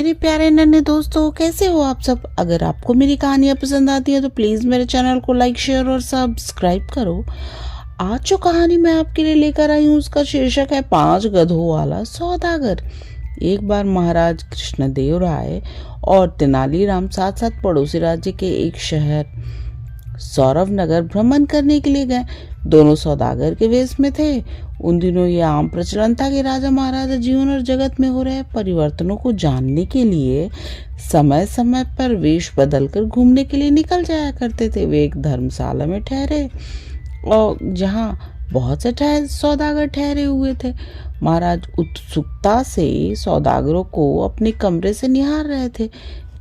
मेरे प्यारे नन्हे दोस्तों, कैसे हो आप सब। अगर आपको मेरी कहानियाँ पसंद आती हैं तो प्लीज़ मेरे चैनल को लाइक शेयर और सब्सक्राइब करो। आज जो कहानी मैं आपके लिए लेकर आई हूँ उसका शीर्षक है 5 गधों वाला सौदागर। एक बार महाराज कृष्णदेव राय और तेनालीराम साथ साथ पड़ोसी राज्य के एक शहर सौरभ नगर भ्रमण करने के लिए गए। दोनों सौदागर के वेश में थे। उन दिनों ये आम प्रचलन था कि राजा महाराजा जीवन और जगत में हो रहे परिवर्तनों को जानने के लिए समय समय पर वेश बदलकर घूमने के लिए निकल जाया करते थे। वे एक धर्मशाला में ठहरे और जहाँ बहुत से सौदागर ठहरे हुए थे। महाराज उत्सुकता से सौदागरों को अपने कमरे से निहार रहे थे।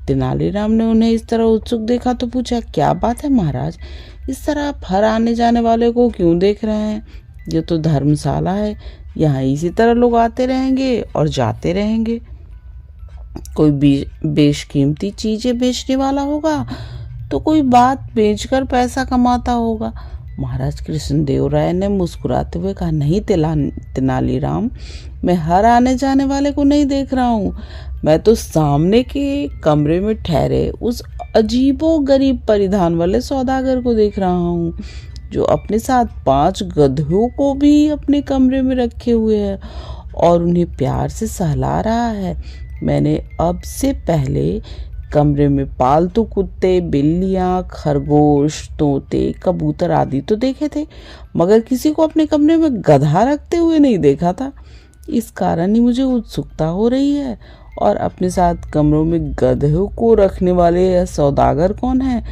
तेनालीराम ने उन्हें इस तरह उत्सुक देखा तो पूछा, क्या बात है महाराज, इस तरह आप हर आने जाने वाले को क्यों देख रहे हैं? ये तो धर्मशाला है, यहाँ इसी तरह लोग आते रहेंगे और जाते रहेंगे। कोई बेशकीमती चीजें बेचने वाला होगा तो कोई बात बेचकर पैसा कमाता होगा। महाराज कृष्णदेव राय ने मुस्कुराते हुए कहा, नहीं तेनालीराम, मैं हर आने जाने वाले को नहीं देख रहा हूँ। मैं तो सामने के कमरे में ठहरे उस अजीबो गरीब परिधान वाले सौदागर को देख रहा हूँ जो अपने साथ 5 गधों को भी अपने कमरे में रखे हुए है और उन्हें प्यार से सहला रहा है। मैंने अब से पहले कमरे में पालतू कुत्ते, बिल्लियां, खरगोश, तोते, कबूतर आदि तो देखे थे, मगर किसी को अपने कमरे में गधा रखते हुए नहीं देखा था। इस कारण ही मुझे उत्सुकता हो रही है। और अपने साथ कमरों में गधों को रखने वाले यह सौदागर कौन है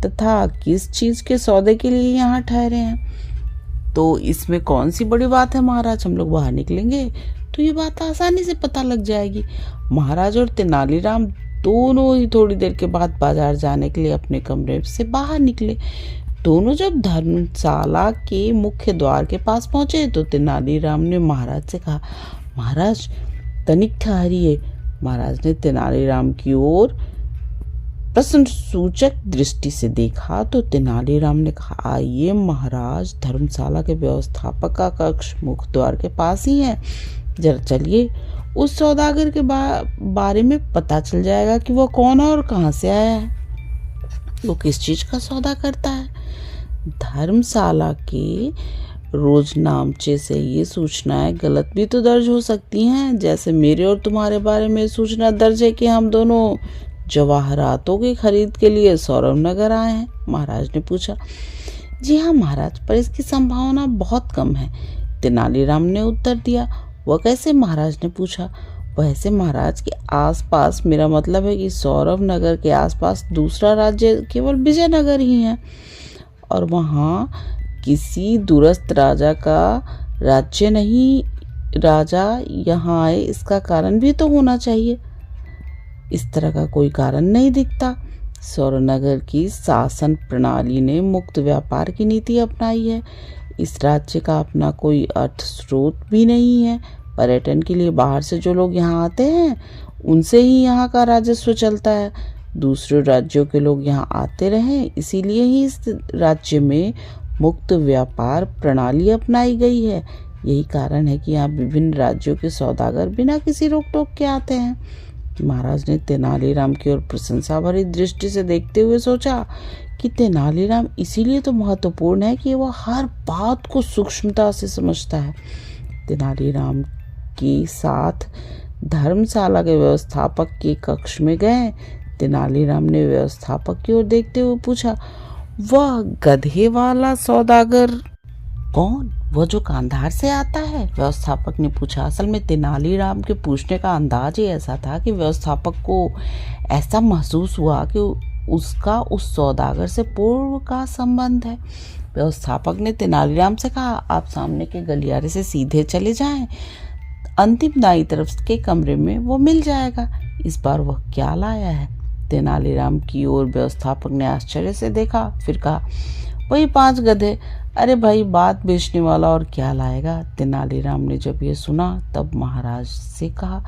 तथा किस चीज के सौदे के लिए यहाँ ठहरे हैं? तो इसमें कौन सी बड़ी बात है महाराज, हम लोग बाहर निकलेंगे तो ये बात आसानी से पता लग जाएगी। महाराज और तेनालीराम दोनों ही थोड़ी देर के बाद बाजार जाने के लिए अपने कमरे से बाहर निकले। दोनों जब धर्मशाला के मुख्य द्वार के पास पहुंचे तो तेनालीराम ने महाराज से कहा, महाराज तनिक ठहरिए। महाराज ने तेनालीराम की ओर प्रश्न सूचक दृष्टि से देखा तो तेनालीराम ने कहा, आइए महाराज, धर्मशाला के व्यवस्थापक का कक्ष मुख्य द्वार के पास ही है। जरा चलिए, उस सौदागर के बारे में पता चल जाएगा कि वो कौन है और कहाँ से आया है, वो किस चीज का सौदा करता है। धर्मशाला के रोजनामचे से ये सूचनाएं गलत भी तो दर्ज हो सकती हैं, जैसे मेरे और तुम्हारे बारे में सूचना दर्ज है कि हम दोनों जवाहरातों की खरीद के लिए सौरभ नगर आए हैं। महाराज ने पूछा। जी हाँ महाराज, पर इसकी संभावना बहुत कम है, तेनालीराम ने उत्तर दिया। वह कैसे? महाराज ने पूछा। वैसे महाराज के आसपास, मेरा मतलब है कि सौरभ नगर के आसपास दूसरा राज्य केवल विजयनगर ही है और वहाँ किसी दूरस्थ राजा का राज्य नहीं। राजा यहाँ आए इसका कारण भी तो होना चाहिए। इस तरह का कोई कारण नहीं दिखता। सौरनगर की शासन प्रणाली ने मुक्त व्यापार की नीति अपनाई है। इस राज्य का अपना कोई अर्थ स्रोत भी नहीं है। पर्यटन के लिए बाहर से जो लोग यहाँ आते हैं उनसे ही यहाँ का राजस्व चलता है। दूसरे राज्यों के लोग यहाँ आते रहें, इसीलिए ही इस राज्य में मुक्त व्यापार प्रणाली अपनाई गई है। यही कारण है कि यहाँ विभिन्न राज्यों के सौदागर बिना किसी रोक टोक के आते हैं। महाराज ने तेनालीराम की ओर प्रशंसा भरी दृष्टि से देखते हुए सोचा कि तेनालीराम इसीलिए तो महत्वपूर्ण है कि वह हर बात को सूक्ष्मता से समझता है। तेनालीराम के साथ धर्मशाला के व्यवस्थापक के कक्ष में गए। तेनालीराम ने व्यवस्थापक की ओर देखते हुए पूछा, वह गधे वाला सौदागर कौन? वह जो कांधार से आता है? व्यवस्थापक ने पूछा। असल में तेनालीराम के पूछने का अंदाज ही ऐसा था कि व्यवस्थापक को ऐसा महसूस हुआ कि उसका उस सौदागर से पूर्व का संबंध है। व्यवस्थापक ने तेनालीराम से कहा, आप सामने के गलियारे से सीधे चले जाएं, अंतिम दाईं तरफ के कमरे में वो मिल जाएगा। इस बार वह क्या लाया है? तेनालीराम की ओर व्यवस्थापक ने आश्चर्य से देखा, फिर कहा, वही 5 गधे। अरे भाई, बात बेचने वाला और क्या लाएगा? तेनालीराम ने जब ये सुना तब महाराज से कहा,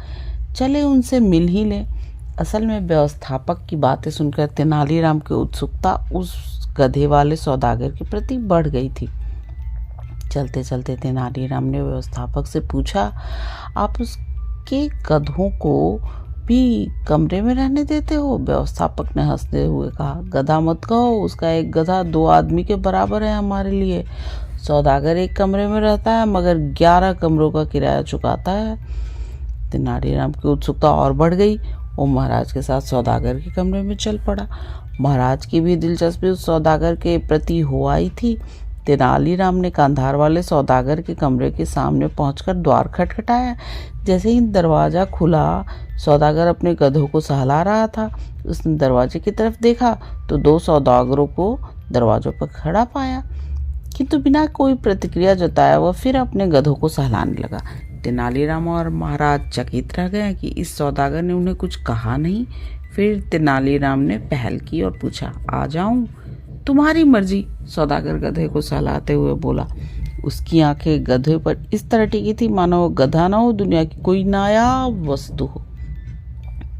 चले उनसे मिल ही ले। असल में व्यवस्थापक की बातें सुनकर तेनालीराम की उत्सुकता उस गधे वाले सौदागर के प्रति बढ़ गई थी। चलते चलते तेनालीराम ने व्यवस्थापक से पूछा, आप उसके गधों को भी कमरे में रहने देते हो? व्यवस्थापक ने हंसते हुए कहा। गधा मत कहो, उसका एक गधा 2 आदमी के बराबर है हमारे लिए। सौदागर एक कमरे में रहता है मगर 11 कमरों का किराया चुकाता है। तेनालीराम की उत्सुकता और बढ़ गई। वो महाराज के साथ सौदागर के कमरे में चल पड़ा। महाराज की भी दिलचस्पी उस सौदागर के प्रति हो आई थी। तेनालीराम ने कांधार वाले सौदागर के कमरे के सामने पहुंचकर द्वार खटखटाया। जैसे ही दरवाजा खुला, सौदागर अपने गधों को सहला रहा था। उसने दरवाजे की तरफ देखा तो 2 सौदागरों को दरवाजों पर खड़ा पाया, किंतु बिना कोई प्रतिक्रिया जताया वह फिर अपने गधों को सहलाने लगा। तेनालीराम और महाराज चकित रह गए कि इस सौदागर ने उन्हें कुछ कहा नहीं। फिर तेनालीराम ने पहल की और पूछा, आ जाऊं? तुम्हारी मर्जी, सौदागर गधे को सहलाते हुए बोला। उसकी आंखें गधे पर इस तरह टिकी थी मानो वो गधा ना हो, दुनिया की कोई नायाब वस्तु हो।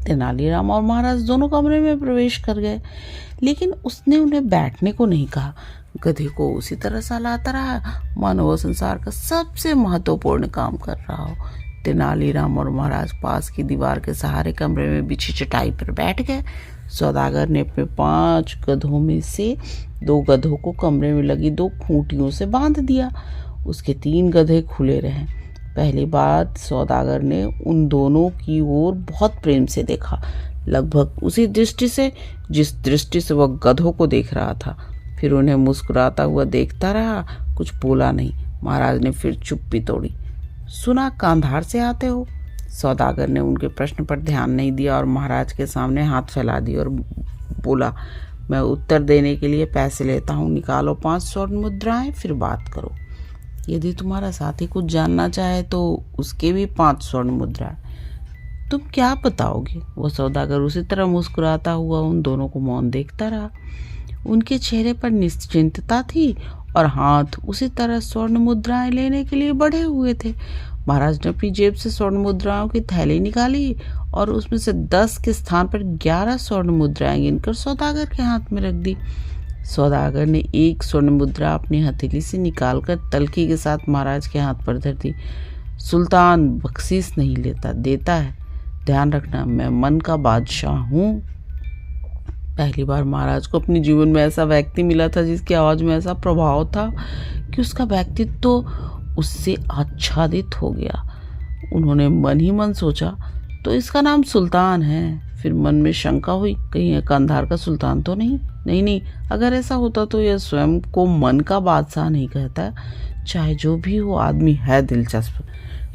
तेनालीराम और महाराज दोनों कमरे में प्रवेश कर गए, लेकिन उसने उन्हें बैठने को नहीं कहा। गधे को उसी तरह सहलाता रहा मानो वह संसार का सबसे महत्वपूर्ण काम कर रहा हो। तेनालीराम और महाराज पास की दीवार के सहारे कमरे में बिछी चटाई पर बैठ गए। सौदागर ने अपने 5 गधों में से 2 गधों को कमरे में लगी 2 खूंटियों से बांध दिया। उसके 3 गधे खुले रहे। पहली बार सौदागर ने उन दोनों की ओर बहुत प्रेम से देखा, लगभग उसी दृष्टि से जिस दृष्टि से वह गधों को देख रहा था। फिर उन्हें मुस्कुराता हुआ देखता रहा, कुछ बोला नहीं। महाराज ने फिर चुप्पी तोड़ी। सुना कांधार से आते हो? सौदागर ने उनके प्रश्न पर ध्यान नहीं दिया और महाराज के सामने हाथ फैला दिए और बोला, मैं उत्तर देने के लिए पैसे लेता हूँ, निकालो 5 स्वर्ण मुद्राएं, फिर बात करो। यदि तुम्हारा साथी कुछ जानना चाहे तो उसके भी 5 स्वर्ण मुद्राएं। तुम क्या बताओगे? वो सौदागर उसी तरह मुस्कुराता हुआ उन दोनों को मौन देखता रहा। उनके चेहरे पर निश्चिंतता थी और हाथ उसी तरह स्वर्ण मुद्राएं लेने के लिए बढ़े हुए थे। महाराज ने अपनी जेब से स्वर्ण मुद्राओं की थैली निकाली और उसमें से 10 के स्थान पर 11 स्वर्ण मुद्राएं गिनकर सौदागर के हाथ में रख दी। सौदागर ने 1 स्वर्ण मुद्रा अपनी हथेली से निकालकर तलखी के साथ महाराज के हाथ पर धर दी। सुल्तान बख्शीश नहीं लेता, देता है। ध्यान रखना, मैं मन का बादशाह हूँ। पहली बार महाराज को अपने जीवन में ऐसा व्यक्ति मिला था जिसकी आवाज में ऐसा प्रभाव था कि उसका व्यक्तित्व तो उससे आच्छादित हो गया। उन्होंने मन ही मन सोचा, तो इसका नाम सुल्तान है। फिर मन में शंका हुई, कहीं यह कांधार का सुल्तान तो नहीं? नहीं, अगर ऐसा होता तो यह स्वयं को मन का बादशाह नहीं कहता। चाहे जो भी हो, आदमी है दिलचस्प।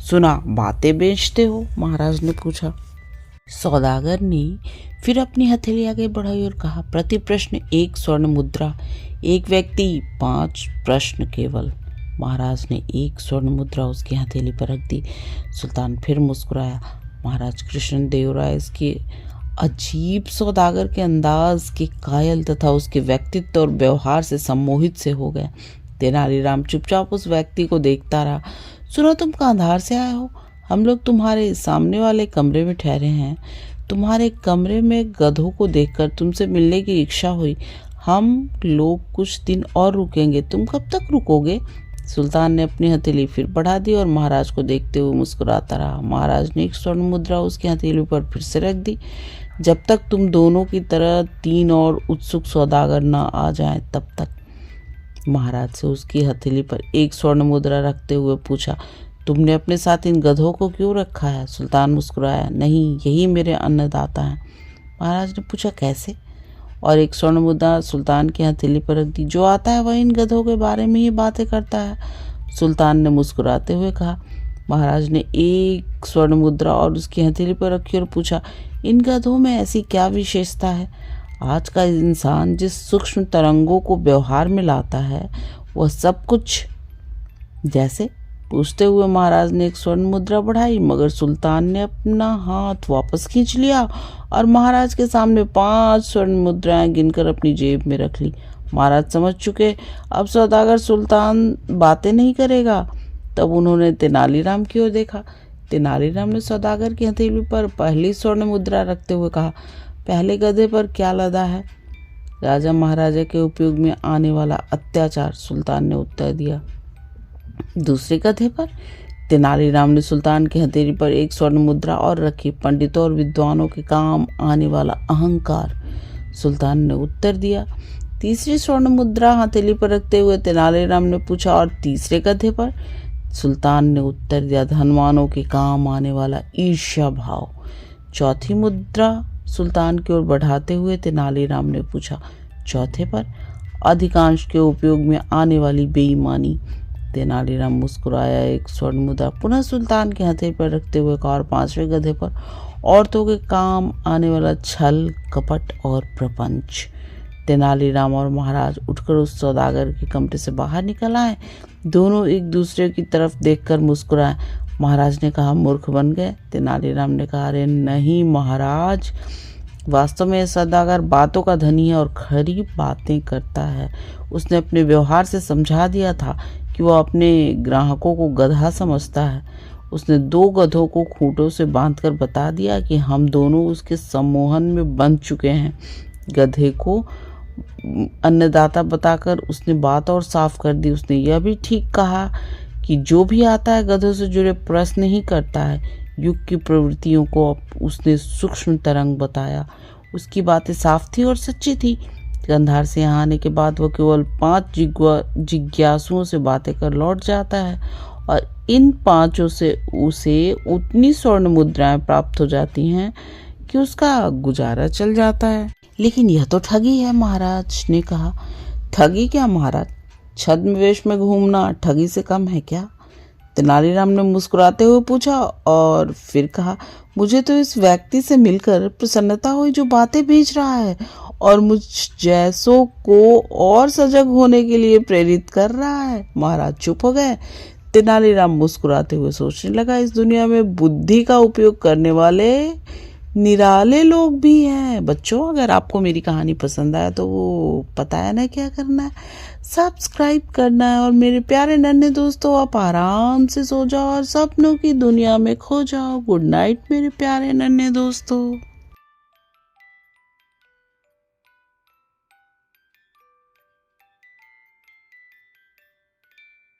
सुना, बातें बेचते हो? महाराज ने पूछा। सौदागर ने फिर अपनी हथेली आगे बढ़ाई और कहा, प्रति प्रश्न 1 स्वर्ण मुद्रा, एक व्यक्ति 5 प्रश्न केवल। महाराज ने 1 स्वर्ण मुद्रा उसकी हथेली पर रख दी। सुल्तान फिर मुस्कुराया। महाराज कृष्ण देव राय इसके अजीब सौदागर के अंदाज के कायल तथा उसके व्यक्तित्व और व्यवहार से सम्मोहित से हो गए। तेनालीराम चुपचाप उस व्यक्ति को देखता रहा। सुनो, तुम कांधार से आए हो? हम लोग तुम्हारे सामने वाले कमरे में ठहरे हैं। तुम्हारे कमरे में गधों को देखकर तुमसे मिलने की इच्छा हुई। हम लोग कुछ दिन और रुकेंगे, तुम कब तक रुकोगे? सुल्तान ने अपनी हथेली फिर बढ़ा दी और महाराज को देखते हुए मुस्कुराता रहा। महाराज ने 1 स्वर्ण मुद्रा उसकी हथेली पर फिर से रख दी। जब तक तुम दोनों की तरह 3 और उत्सुक सौदागर न आ जाएं, तब तक। महाराज से उसकी हथेली पर 1 स्वर्ण मुद्रा रखते हुए पूछा, तुमने अपने साथ इन गधों को क्यों रखा है? सुल्तान मुस्कुराया, नहीं, यही मेरे अन्नदाता हैं। महाराज ने पूछा, कैसे? और 1 स्वर्ण मुद्रा सुल्तान की हथेली पर रख दी। जो आता है वह इन गधों के बारे में ही बातें करता है, सुल्तान ने मुस्कुराते हुए कहा। महाराज ने 1 स्वर्ण मुद्रा और उसकी हथेली पर रखी और पूछा, इन गधों में ऐसी क्या विशेषता है? आज का इंसान जिस सूक्ष्म तरंगों को व्यवहार में लाता है वह सब कुछ। जैसे? पूछते हुए महाराज ने 1 स्वर्ण मुद्रा बढ़ाई, मगर सुल्तान ने अपना हाथ वापस खींच लिया और महाराज के सामने 5 स्वर्ण मुद्राएं गिनकर अपनी जेब में रख ली। महाराज समझ चुके अब सौदागर सुल्तान बातें नहीं करेगा। तब उन्होंने तेनालीराम की ओर देखा। तेनालीराम ने सौदागर की हथेली पर पहली स्वर्ण मुद्रा रखते हुए कहा, पहले गधे पर क्या लदा है? राजा महाराजा के उपयोग में आने वाला अत्याचार, सुल्तान ने उत्तर दिया। दूसरे गधे पर? तेनालीराम ने सुल्तान की हथेली पर एक स्वर्ण मुद्रा और रखी। पंडितों और विद्वानों के काम आने वाला अहंकार, सुल्तान ने उत्तर दिया। तीसरी स्वर्ण मुद्रा हथेली पर रखते हुए तेनालीराम ने पूछा, और तीसरे गधे पर? सुल्तान ने उत्तर दिया, धनवानों के काम आने वाला ईर्ष्या भाव। चौथी मुद्रा सुल्तान की ओर बढ़ाते हुए तेनालीराम ने पूछा, चौथे पर? अधिकांश के उपयोग में आने वाली बेईमानी। तेनालीराम मुस्कुराया। एक स्वर्ण मुद्रा पुनः सुल्तान के हथेली पर रखते हुए कहा, और पांचवें गधे पर? औरतों के काम आने वाला छल, कपट और प्रपंच। तेनालीराम और महाराज उठकर उस सौदागर के कमरे से बाहर निकल आए। दोनों एक दूसरे की तरफ देखकर मुस्कुराए। महाराज ने कहा, मूर्ख बन गए? तेनालीराम ने कहा, अरे नहीं महाराज, वास्तव में सौदागर बातों का धनी है और खरी बातें करता है। उसने अपने व्यवहार से समझा दिया था कि वह अपने ग्राहकों को गधा समझता है। उसने 2 गधों को खूंटों से बांधकर बता दिया कि हम दोनों उसके सम्मोहन में बंध चुके हैं। गधे को अन्नदाता बताकर उसने बात और साफ कर दी। उसने यह भी ठीक कहा कि जो भी आता है गधों से जुड़े प्रश्न ही करता है। युग की प्रवृत्तियों को उसने सूक्ष्म तरंग बताया। उसकी बातें साफ थी और सच्ची थी। कंधार से यहाँ आने के बाद वह केवल 5 जिज्ञासुओं से बातें कर लौट जाता है और इन 5 से उसे उतनी स्वर्ण मुद्राएं प्राप्त हो जाती हैं कि उसका गुजारा चल जाता है। लेकिन यह तो ठगी है, महाराज ने कहा। ठगी क्या महाराज? छद्मवेश में घूमना ठगी से कम है क्या? तेनालीराम ने मुस्कुराते हुए पूछा और फिर कहा, मुझे तो इस व्यक्ति से मिलकर प्रसन्नता हुई जो बातें भेज रहा है और मुझ जैसों को और सजग होने के लिए प्रेरित कर रहा है। महाराज चुप हो गए। तेनालीराम मुस्कुराते हुए सोचने लगा, इस दुनिया में बुद्धि का उपयोग करने वाले निराले लोग भी हैं। बच्चों, अगर आपको मेरी कहानी पसंद आया तो वो पता है ना क्या करना है, सब्सक्राइब करना है। और मेरे प्यारे नन्हे दोस्तों, आप आराम से सो जाओ और सपनों की दुनिया में खो जाओ। गुड नाइट मेरे प्यारे नन्हे दोस्तों।